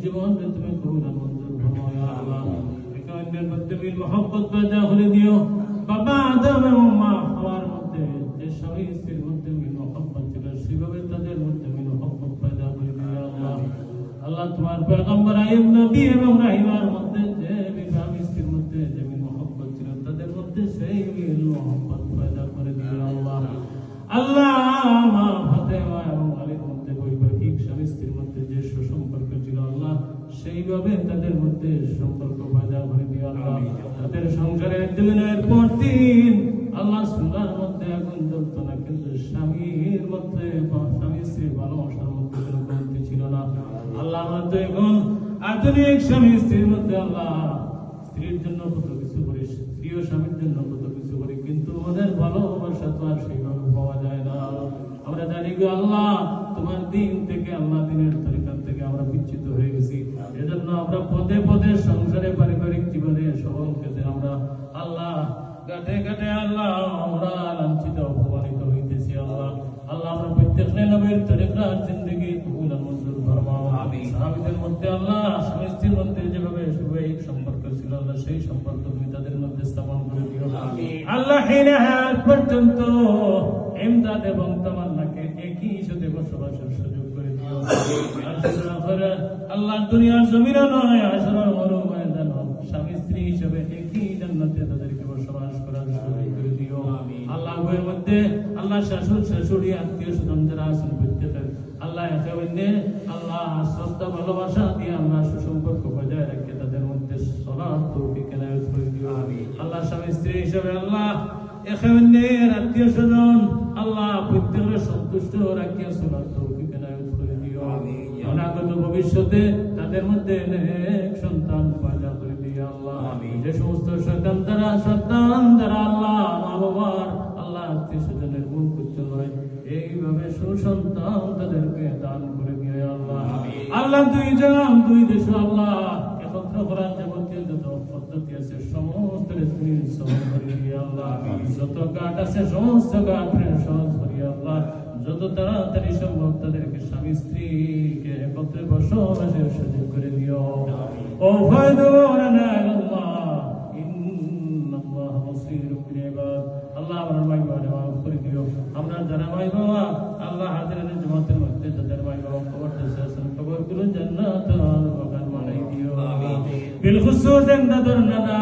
জীবনকে তুমি কবুল মঞ্জুর ফরমাও ইয়া আল্লাহ। একে অন্যের মধ্যে মিল মহব্বত পয়দা করে দিও। বাবা আদম এবং মা হাওয়ার মধ্যে যে স্বামী স্ত্রীর মধ্যে মিল মহব্বত ছিল, সেভাবে তাদের মধ্যে মিল মহব্বত পয়দা করে দিও ইয়া আল্লাহ। আল্লাহ তোমার পয়গম্বর আইয়ুব নবী এবং রাহিমার মধ্যে যে স্বামী স্ত্রীর মধ্যে যে মিল মহব্বত ছিল, তাদের মধ্যে সেই মিল মহব্বত পয়দা করে দিও আল্লাহ। আল্লাহ মা ফাতেমা এবং আলীর মধ্যে বৈবাহিক স্বামী স্ত্রীর মধ্যে যে সুসম্পর্ক ছিল আল্লাহ, সেইভাবে তাদের মধ্যে সম্পর্ক পয়দা করে দিও আল্লাহ। তাদের সংসারে দিনের পর দিন আল্লাহ সুলার মধ্যে আগুন জ্বলত না, কিন্তু স্বামীর মধ্যে স্বামী স্ত্রীর ভালোবাসার মধ্যে কোনো কমতি ছিল না আল্লাহ। আমাদের এখন আধুনিক স্বামী স্ত্রীর মধ্যে আল্লাহ স্ত্রীর জন্য কত কিছু করি, স্ত্রী ও স্বামীর জন্য কত কিছু করি, কিন্তু আমাদের ভালোবাসা তো আর সেইভাবে পাওয়া যায় না। আমরা জানি গো আল্লাহ, তোমার দিন থেকে আল্লাহ দিনের তরিকার থেকে আমরা বিচ্ছিত হয়ে গেছি। এজন্য আমরা পদে পদে সংসারে পারিবারিক জীবনে সকল ক্ষেত্রে আমরা আল্লাহ গাটে গাটে আল্লাহ আমরা লাঞ্ছিত অপমানিত হইতেছি আল্লাহ। আল্লাহ আমরা প্রত্যেক নবীর তরিকার জিন্দেগি কবুল মঞ্জুর ফরমাও। সাহাবীদের মধ্যে আল্লাহ স্বামী স্ত্রীর মধ্যে যেভাবে বৈবাহিক সম্পর্ক ছিল আল্লাহ, সেই সম্পর্ক তুমি তাদের মধ্যে স্থাপন করে দিও আল্লাহ। হিনে হায়াত পর্যন্ত ইমদাদ এবং তামান্নাকে একই সাথে বসবাসের সুযোগ করে দিও আল্লাহ। দুনিয়ার জমিনে নয়, আসরের মরুময়দান স্বামী স্ত্রী হিসেবে একই জান্নাতে তাদেরকে বসবাস করার সুযোগ করে দিও আল্লাহ। বইয়ের মধ্যে আল্লাহ শাশুড় শাশুড়ি আত্মীয় স্বজন যারা আছেন প্রত্যেকের আল্লাহ একে অন্যে আল্লাহ শ্রদ্ধা ভালোবাসা দিয়ে আল্লাহ সুসম্পর্ক বজায় রেখে তাদের মধ্যে সলার তৌফিক এনায়েত করে দিও আল্লাহ। স্বামী স্ত্রী হিসেবে আল্লাহ একে অন্যের আত্মীয় স্বজন আল্লাহ প্রত্যেকের সন্তুষ্ট রাখিয়া সলার তৌফিক এনায়েত করে দিও। অনাগত ভবিষ্যতে তাদের মধ্যে অনেক সন্তান পয়দা করে দিও আল্লাহ। যে সমস্ত সন্তান দ্বারা আল্লাহ মা বাবার আল্লাহ আত্মীয় স্বজনের মুখ উজ্জ্বল হয়, এইভাবে সুসন্তান তাদেরকে দান করে দিও আল্লাহ। আল্লাহ দুই দেশ আল্লাহ একত্র করার যাবতীয় যত পদ্ধতি আছে সমস্ত সহজ করে দিও আল্লাহ। যত ঘাট আছে সমস্ত ঘাট সহজ করি আল্লাহ। যত তাড়াতাড়ি সম্ভব তাদেরকে স্বামী স্ত্রীকে একত্রে বসবাসের সুযোগ করে দিও। ও ফায়দুনা আল্লাহ ইন্নাল্লাহ বাসীরুম বিল ইবাদ। আল্লাহ আমার ভাই বোনেরা মাফ করে দিও। আমরা যারা ভাই বাবা আল্লাহ হাজিরের জামাতের মধ্যে তাদের ভাই বাবা কবরতে আছেন, কবরগুলো জান্নাতুল বাগান বানাই দিও বিল খুসুস এমদাদুর নানা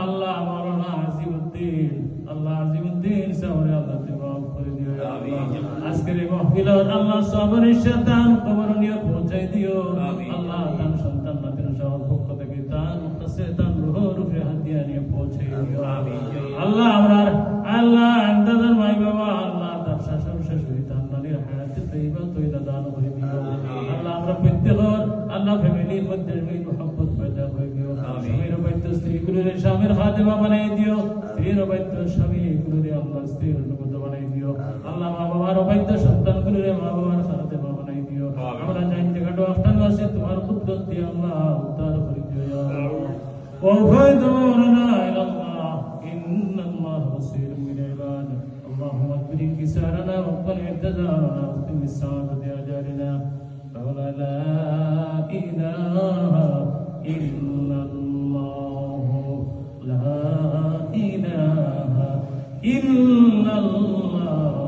আল্লাহ মাওলানা আজিমউদ্দিন আল্লাহ আজিমউদ্দিন সাহেবের আল্লাহ মাফ করে দিও আজকের এই মাহফিলত আল্লাহ সবরের সাথে কবর নিয়ে পৌঁছাই দিও আল্লাহ। তার সন্তান নাতির সবার পক্ষ থেকে তার কাছে তার রুহের উপরে হাতিয়া নিয়ে পৌঁছাই দিও আল্লাহ। আমরা আল্লাহ এমদাদের ভাই বাবা আল্লাহ তার শাশুড় শাশুড়ি তার নানির হায়াতে তৈবা তৈবা দান করে দিও আল্লাহ। আমরা প্রত্যেকের আল্লাহ ফ্যামিলির মধ্যে মহব্বত পয়দা করে দিও। স্বামীর অবৈধ স্ত্রীগুলোরে স্বামীর খাদেমা বানাই দিও, স্ত্রীর অবৈধ স্বামীগুলোরে আল্লাহ স্ত্রীর অনুগত বানাই দিও আল্লাহ। মা বাবার অবৈধ সন্তানগুলোরে মা বাবার খাদেমা বানাই দিও। আমরা জানতে কাটো আফটান আছে তোমার কুদরত দিয়ে আল্লাহ উদ্ধার করে দিও ও ফায়দুনা ইলাল্লাহ ইন্নাল্লাহ বাসীরুম বিল ইবাদ। اللهم اغفر انكسارنا واقبل اعتذارنا واختم بالسعادة أجالنا فلا لا إله إلا الله لا إله إلا الله